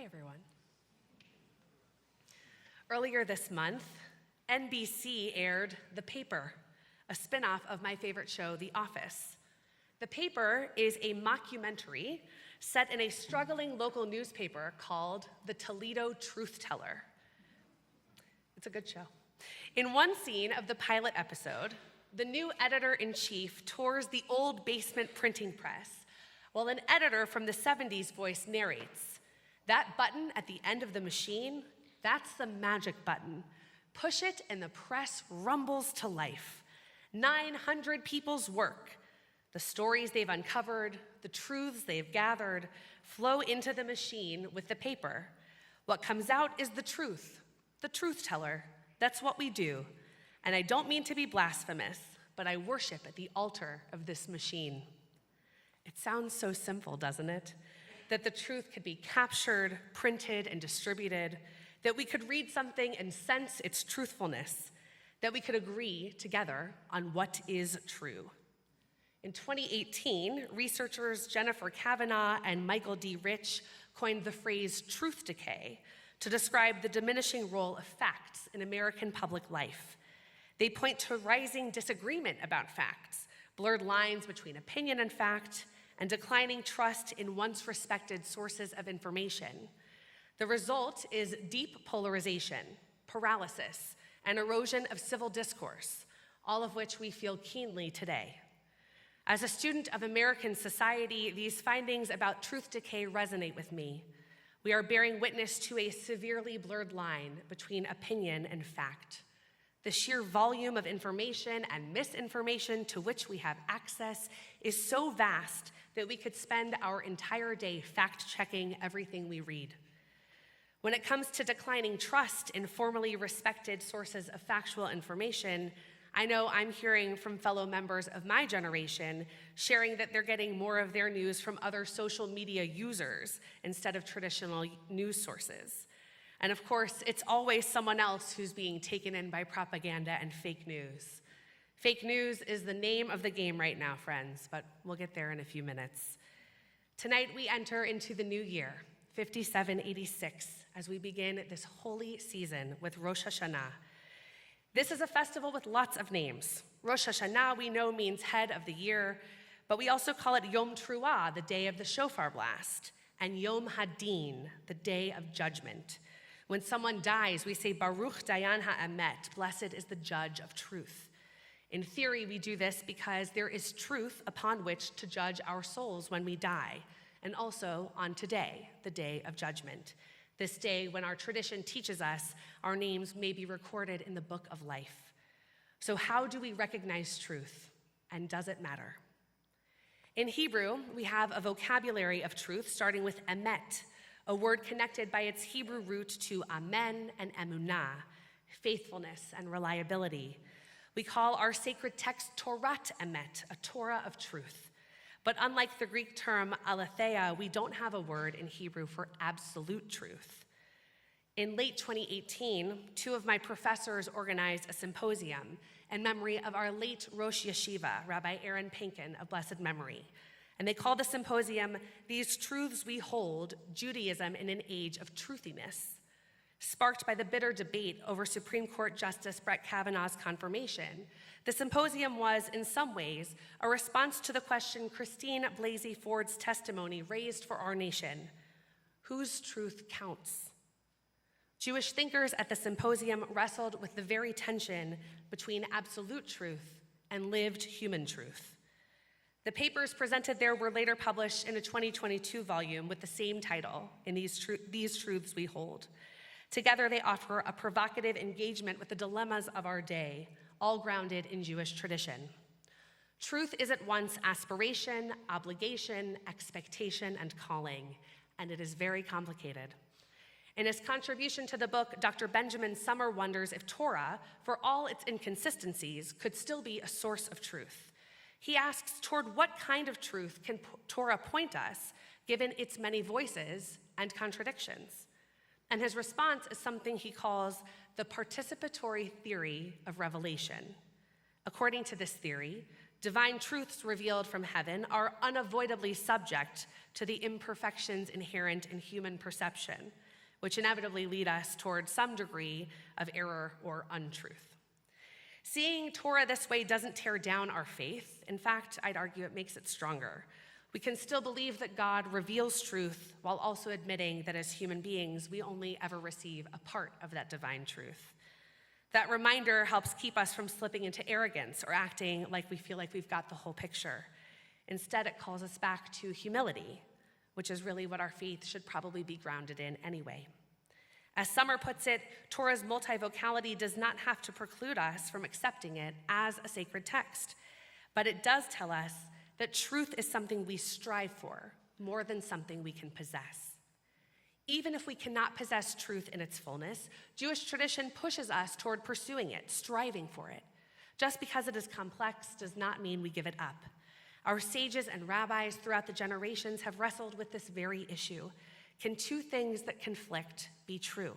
everyone. Earlier this month, NBC aired The Paper, a spinoff of my favorite show, The Office. The Paper is a mockumentary set in a struggling local newspaper called the Toledo Truth Teller. It's a good show. In one scene of the pilot episode, the new editor-in-chief tours the old basement printing press, while an editor from the 70s voice narrates, "That button at the end of the machine, that's the magic button. Push it and the press rumbles to life. 900 people's work, the stories they've uncovered, the truths they've gathered, flow into the machine with the paper. What comes out is the truth teller. That's what we do. And I don't mean to be blasphemous, but I worship at the altar of this machine." It sounds so simple, doesn't it? That the truth could be captured, printed, and distributed, that we could read something and sense its truthfulness, that we could agree together on what is true. In 2018, researchers Jennifer Kavanaugh and Michael D. Rich coined the phrase truth decay to describe the diminishing role of facts in American public life. They point to rising disagreement about facts, blurred lines between opinion and fact, and declining trust in once respected sources of information. The result is deep polarization, paralysis, and erosion of civil discourse, all of which we feel keenly today. As a student of American society, these findings about truth decay resonate with me. We are bearing witness to a severely blurred line between opinion and fact. The sheer volume of information and misinformation to which we have access is so vast that we could spend our entire day fact-checking everything we read. When it comes to declining trust in formally respected sources of factual information, I know I'm hearing from fellow members of my generation sharing that they're getting more of their news from other social media users instead of traditional news sources. And of course, it's always someone else who's being taken in by propaganda and fake news. Fake news is the name of the game right now, friends, but we'll get there in a few minutes. Tonight, we enter into the new year, 5786, as we begin this holy season with Rosh HaShanah. This is a festival with lots of names. Rosh HaShanah, we know, means head of the year, but we also call it Yom Teruah, the day of the shofar blast, and Yom Hadin, the day of judgment. When someone dies, we say, Baruch Dayan HaEmet, blessed is the judge of truth. In theory, we do this because there is truth upon which to judge our souls when we die, and also on today, the day of judgment. This day when our tradition teaches us our names may be recorded in the book of life. So how do we recognize truth, and does it matter? In Hebrew, we have a vocabulary of truth starting with emet, a word connected by its Hebrew root to amen and emunah, faithfulness and reliability. We call our sacred text Torat emet, a Torah of truth. But unlike the Greek term aletheia, we don't have a word in Hebrew for absolute truth. In late 2018, two of my professors organized a symposium in memory of our late Rosh Yeshiva, Rabbi Aaron Pankin of blessed memory. And they called the symposium, "These Truths We Hold, Judaism in an Age of Truthiness," sparked by the bitter debate over Supreme Court Justice Brett Kavanaugh's confirmation. The symposium was, in some ways, a response to the question Christine Blasey Ford's testimony raised for our nation: whose truth counts? Jewish thinkers at the symposium wrestled with the very tension between absolute truth and lived human truth. The papers presented there were later published in a 2022 volume with the same title, in These Truths We Hold. Together, they offer a provocative engagement with the dilemmas of our day, all grounded in Jewish tradition. Truth is at once aspiration, obligation, expectation, and calling, and it is very complicated. In his contribution to the book, Dr. Benjamin Summer wonders if Torah, for all its inconsistencies, could still be a source of truth. He asks, toward what kind of truth can Torah point us, given its many voices and contradictions? And his response is something he calls the participatory theory of revelation. According to this theory, divine truths revealed from heaven are unavoidably subject to the imperfections inherent in human perception, which inevitably lead us toward some degree of error or untruth. Seeing Torah this way doesn't tear down our faith. In fact, I'd argue it makes it stronger. We can still believe that God reveals truth while also admitting that as human beings, we only ever receive a part of that divine truth. That reminder helps keep us from slipping into arrogance or acting like we feel like we've got the whole picture. Instead, it calls us back to humility, which is really what our faith should probably be grounded in anyway. As Summer puts it, Torah's multivocality does not have to preclude us from accepting it as a sacred text, but it does tell us that truth is something we strive for more than something we can possess. Even if we cannot possess truth in its fullness, Jewish tradition pushes us toward pursuing it, striving for it. Just because it is complex does not mean we give it up. Our sages and rabbis throughout the generations have wrestled with this very issue. Can two things that conflict be true?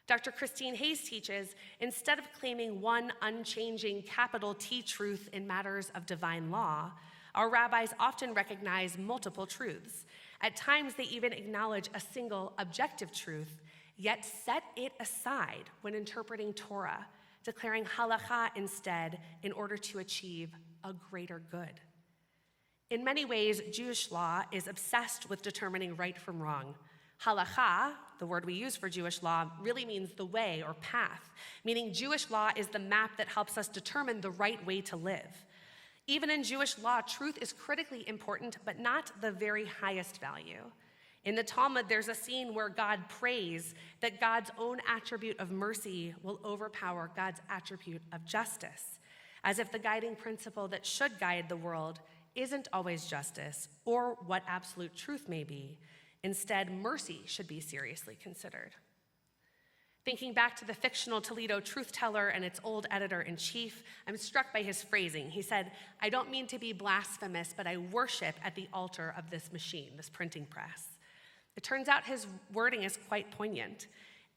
Dr. Christine Hayes teaches, instead of claiming one unchanging capital T truth in matters of divine law, our rabbis often recognize multiple truths. At times, they even acknowledge a single objective truth, yet set it aside when interpreting Torah, declaring halakha instead in order to achieve a greater good. In many ways, Jewish law is obsessed with determining right from wrong. Halakha, the word we use for Jewish law, really means the way or path, meaning Jewish law is the map that helps us determine the right way to live. Even in Jewish law, truth is critically important, but not the very highest value. In the Talmud, there's a scene where God prays that God's own attribute of mercy will overpower God's attribute of justice, as if the guiding principle that should guide the world isn't always justice or what absolute truth may be. Instead, mercy should be seriously considered. Thinking back to the fictional Toledo Truth Teller and its old editor-in-chief, I'm struck by his phrasing. He said, "I don't mean to be blasphemous, but I worship at the altar of this machine, this printing press." It turns out his wording is quite poignant.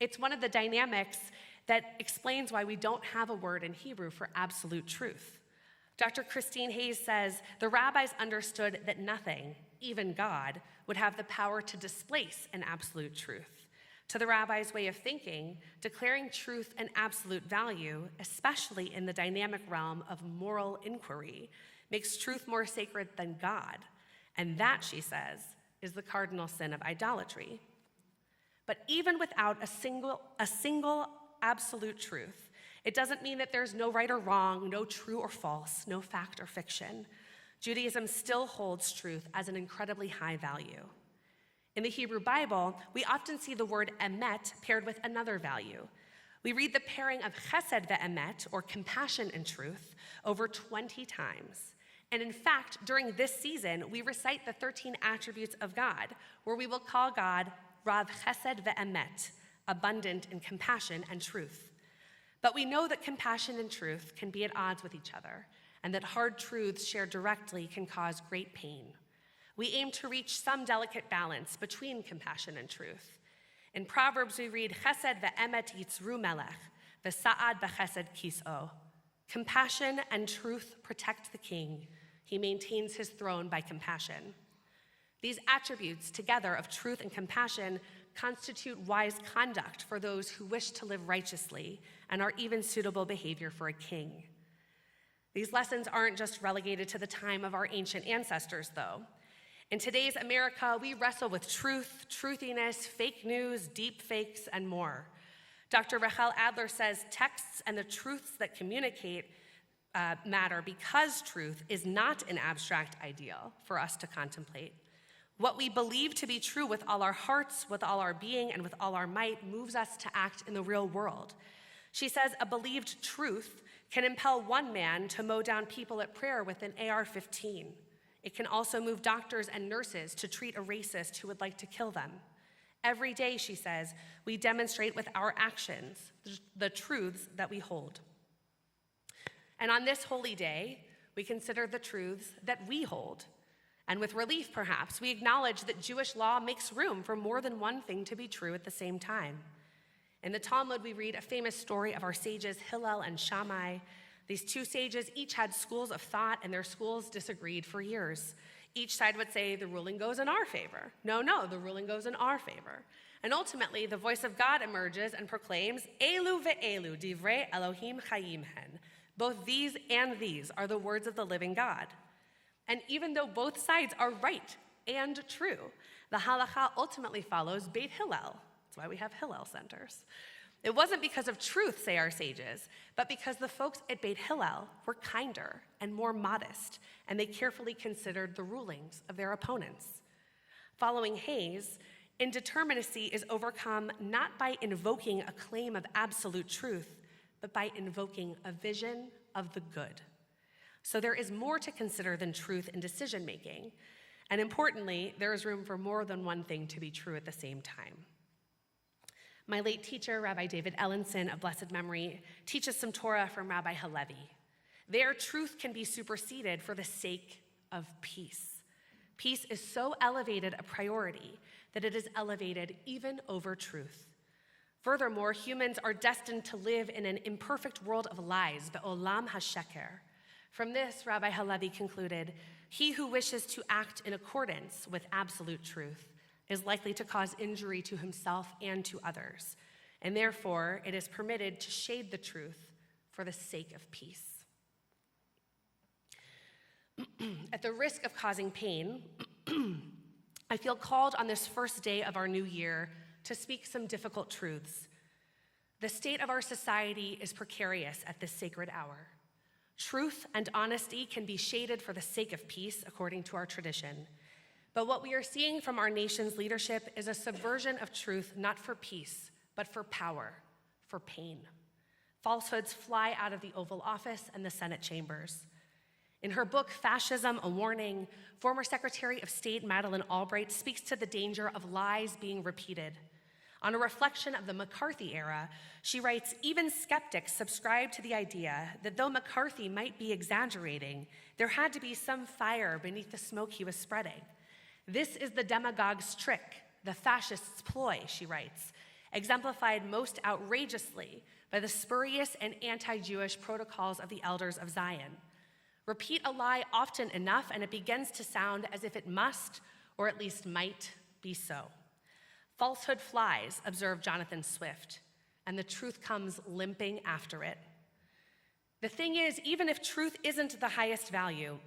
It's one of the dynamics that explains why we don't have a word in Hebrew for absolute truth. Dr. Christine Hayes says, the rabbis understood that nothing, even God, would have the power to displace an absolute truth. To the rabbi's way of thinking, declaring truth an absolute value, especially in the dynamic realm of moral inquiry, makes truth more sacred than God. And that, she says, is the cardinal sin of idolatry. But even without a single absolute truth, it doesn't mean that there's no right or wrong, no true or false, no fact or fiction. Judaism still holds truth as an incredibly high value. In the Hebrew Bible, we often see the word emet paired with another value. We read the pairing of chesed ve'emet, or compassion and truth, over 20 times. And in fact, during this season, we recite the 13 attributes of God, where we will call God Rav Chesed ve'emet, abundant in compassion and truth. But we know that compassion and truth can be at odds with each other, and that hard truths shared directly can cause great pain. We aim to reach some delicate balance between compassion and truth. In Proverbs, we read, Chesed ve'emet yitzru melech, v'sa'ad b'chesed kis'o. Compassion and truth protect the king. He maintains his throne by compassion. These attributes, together of truth and compassion, constitute wise conduct for those who wish to live righteously and are even suitable behavior for a king. These lessons aren't just relegated to the time of our ancient ancestors, though. In today's America, we wrestle with truth, truthiness, fake news, deep fakes, and more. Dr. Rachel Adler says texts and the truths that communicate matter because truth is not an abstract ideal for us to contemplate. What we believe to be true with all our hearts, with all our being, and with all our might moves us to act in the real world. She says a believed truth can impel one man to mow down people at prayer with an AR-15. It can also move doctors and nurses to treat a racist who would like to kill them. Every day, she says, we demonstrate with our actions the truths that we hold. And on this holy day, we consider the truths that we hold. And with relief, perhaps, we acknowledge that Jewish law makes room for more than one thing to be true at the same time. In the Talmud, we read a famous story of our sages Hillel and Shammai. These two sages each had schools of thought, and their schools disagreed for years. Each side would say, the ruling goes in our favor. No, the ruling goes in our favor. And ultimately, the voice of God emerges and proclaims, Elu ve'elu divrei Elohim chayim hen. Both these and these are the words of the living God. And even though both sides are right and true, the halakha ultimately follows Beit Hillel. That's why we have Hillel centers. It wasn't because of truth, say our sages, but because the folks at Beit Hillel were kinder and more modest, and they carefully considered the rulings of their opponents. Following Hayes, indeterminacy is overcome not by invoking a claim of absolute truth, but by invoking a vision of the good. So there is more to consider than truth in decision-making, and importantly, there is room for more than one thing to be true at the same time. My late teacher, Rabbi David Ellenson of blessed memory, teaches some Torah from Rabbi Halevi. There, truth can be superseded for the sake of peace. Peace is so elevated a priority that it is elevated even over truth. Furthermore, humans are destined to live in an imperfect world of lies, be'olam hasheker. From this, Rabbi Halevi concluded, he who wishes to act in accordance with absolute truth is likely to cause injury to himself and to others, and therefore it is permitted to shade the truth for the sake of peace. At the risk of causing pain, I feel called on this first day of our new year to speak some difficult truths. The state of our society is precarious at this sacred hour. Truth and honesty can be shaded for the sake of peace, according to our tradition. But what we are seeing from our nation's leadership is a subversion of truth, not for peace, but for power, for pain. Falsehoods fly out of the Oval Office and the Senate chambers. In her book, Fascism, A Warning, former Secretary of State Madeleine Albright speaks to the danger of lies being repeated. On a reflection of the McCarthy era, she writes, even skeptics subscribe to the idea that though McCarthy might be exaggerating, there had to be some fire beneath the smoke he was spreading. This is the demagogue's trick, the fascist's ploy, she writes, exemplified most outrageously by the spurious and anti-Jewish protocols of the elders of Zion. Repeat a lie often enough and it begins to sound as if it must, or at least might, be so. Falsehood flies, observed Jonathan Swift, and the truth comes limping after it. The thing is, even if truth isn't the highest value,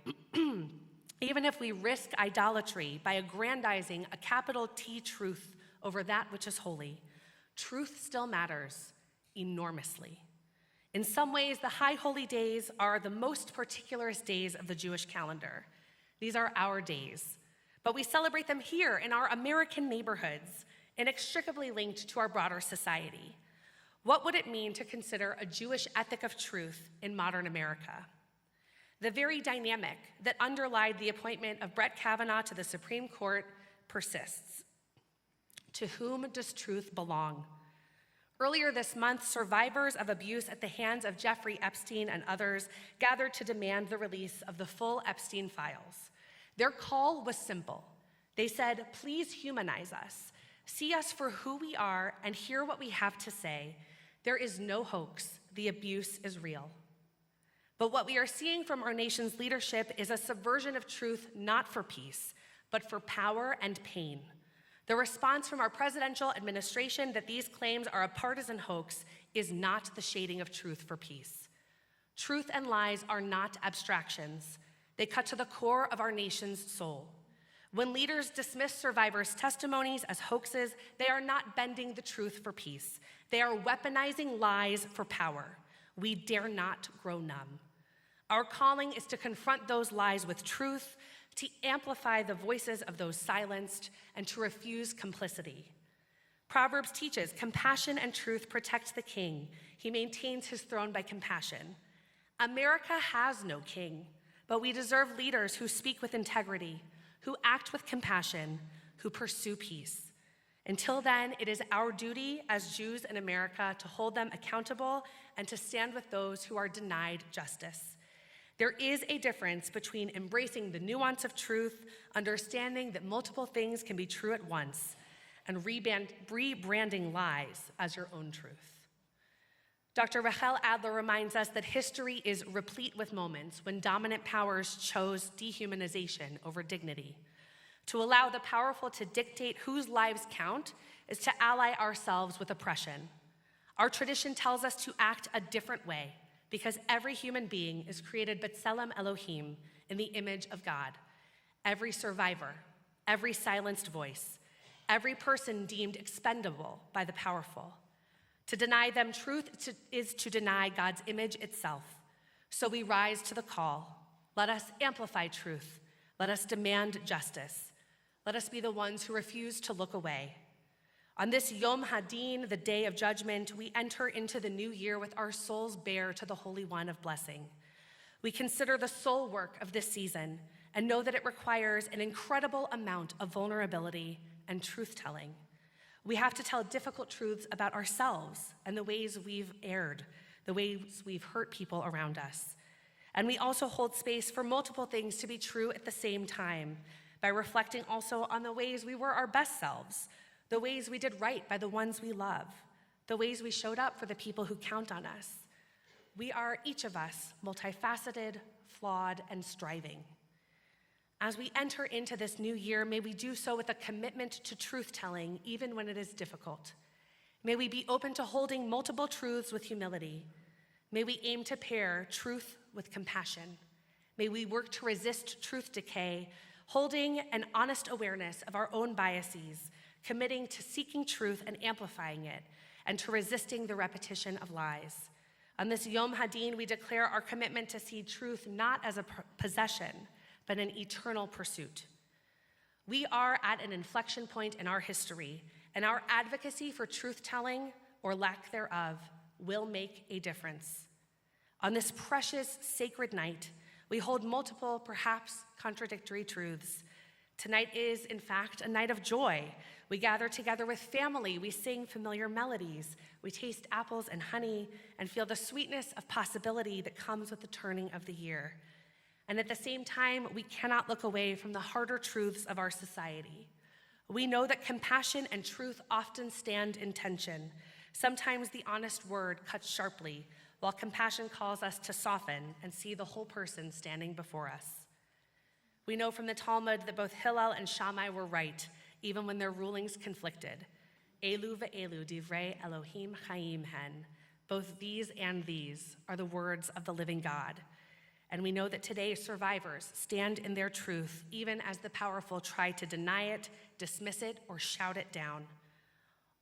even if we risk idolatry by aggrandizing a capital T truth over that which is holy, truth still matters enormously. In some ways, the high holy days are the most particularist days of the Jewish calendar. These are our days, but we celebrate them here in our American neighborhoods, inextricably linked to our broader society. What would it mean to consider a Jewish ethic of truth in modern America? The very dynamic that underlied the appointment of Brett Kavanaugh to the Supreme Court persists. To whom does truth belong? Earlier this month, survivors of abuse at the hands of Jeffrey Epstein and others gathered to demand the release of the full Epstein files. Their call was simple. They said, please humanize us. See us for who we are and hear what we have to say. There is no hoax. The abuse is real. But what we are seeing from our nation's leadership is a subversion of truth not for peace, but for power and pain. The response from our presidential administration that these claims are a partisan hoax is not the shading of truth for peace. Truth and lies are not abstractions. They cut to the core of our nation's soul. When leaders dismiss survivors' testimonies as hoaxes, they are not bending the truth for peace. They are weaponizing lies for power. We dare not grow numb. Our calling is to confront those lies with truth, to amplify the voices of those silenced, and to refuse complicity. Proverbs teaches, compassion and truth protect the king. He maintains his throne by compassion. America has no king, but we deserve leaders who speak with integrity, who act with compassion, who pursue peace. Until then, it is our duty as Jews in America to hold them accountable and to stand with those who are denied justice. There is a difference between embracing the nuance of truth, understanding that multiple things can be true at once, and rebranding lies as your own truth. Dr. Rachel Adler reminds us that history is replete with moments when dominant powers chose dehumanization over dignity. To allow the powerful to dictate whose lives count is to ally ourselves with oppression. Our tradition tells us to act a different way because every human being is created b'tselem Elohim, in the image of God. Every survivor, every silenced voice, every person deemed expendable by the powerful. To deny them truth is to deny God's image itself. So we rise to the call. Let us amplify truth. Let us demand justice. Let us be the ones who refuse to look away. On this Yom Hadin, the day of judgment, we enter into the new year with our souls bare to the Holy One of blessing. We consider the soul work of this season and know that it requires an incredible amount of vulnerability and truth-telling. We have to tell difficult truths about ourselves and the ways we've erred, the ways we've hurt people around us. And we also hold space for multiple things to be true at the same time by reflecting also on the ways we were our best selves, the ways we did right by the ones we love, the ways we showed up for the people who count on us. We are, each of us, multifaceted, flawed, and striving. As we enter into this new year, may we do so with a commitment to truth-telling, even when it is difficult. May we be open to holding multiple truths with humility. May we aim to pair truth with compassion. May we work to resist truth decay, holding an honest awareness of our own biases, committing to seeking truth and amplifying it, and to resisting the repetition of lies. On this Yom Hadin, we declare our commitment to see truth not as a possession, but an eternal pursuit. We are at an inflection point in our history, and our advocacy for truth-telling, or lack thereof, will make a difference. On this precious, sacred night, we hold multiple, perhaps contradictory truths. Tonight is, in fact, a night of joy. We gather together with family, we sing familiar melodies, we taste apples and honey, and feel the sweetness of possibility that comes with the turning of the year. And at the same time, we cannot look away from the harder truths of our society. We know that compassion and truth often stand in tension. Sometimes the honest word cuts sharply, while compassion calls us to soften and see the whole person standing before us. We know from the Talmud that both Hillel and Shammai were right, even when their rulings conflicted. Elu ve'elu divrei Elohim chaim hen. Both these and these are the words of the living God. And we know that today survivors stand in their truth, even as the powerful try to deny it, dismiss it, or shout it down.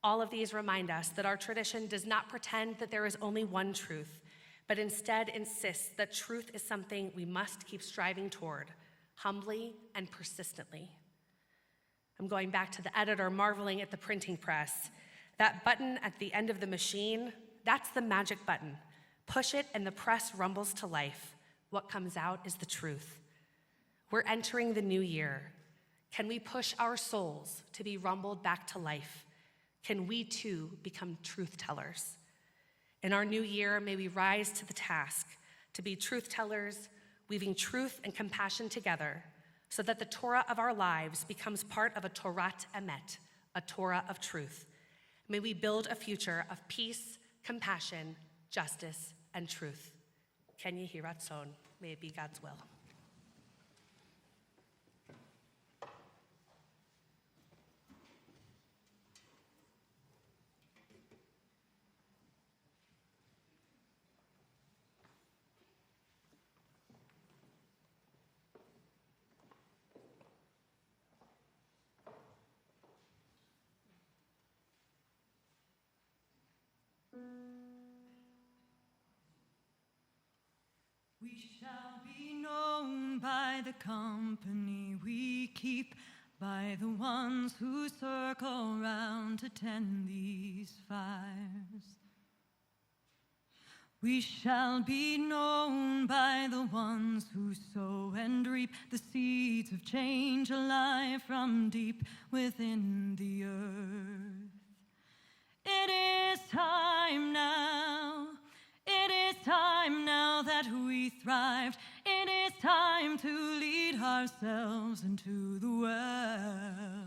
All of these remind us that our tradition does not pretend that there is only one truth, but instead insists that truth is something we must keep striving toward, humbly and persistently. I'm going back to the editor, marveling at the printing press. That button at the end of the machine, that's the magic button. Push it and the press rumbles to life. What comes out is the truth. We're entering the new year. Can we push our souls to be rumbled back to life? Can we too become truth tellers? In our new year, may we rise to the task to be truth tellers, weaving truth and compassion together so that the Torah of our lives becomes part of a Torat Emet, a Torah of truth. May we build a future of peace, compassion, justice, and truth. Ken Yehi Ratzon, may it be God's will. We shall be known by the company we keep, by the ones who circle round to tend these fires. We shall be known by the ones who sow and reap the seeds of change alive from deep within the earth. It is time now. It is time now that we thrived. It is time to lead ourselves into the well.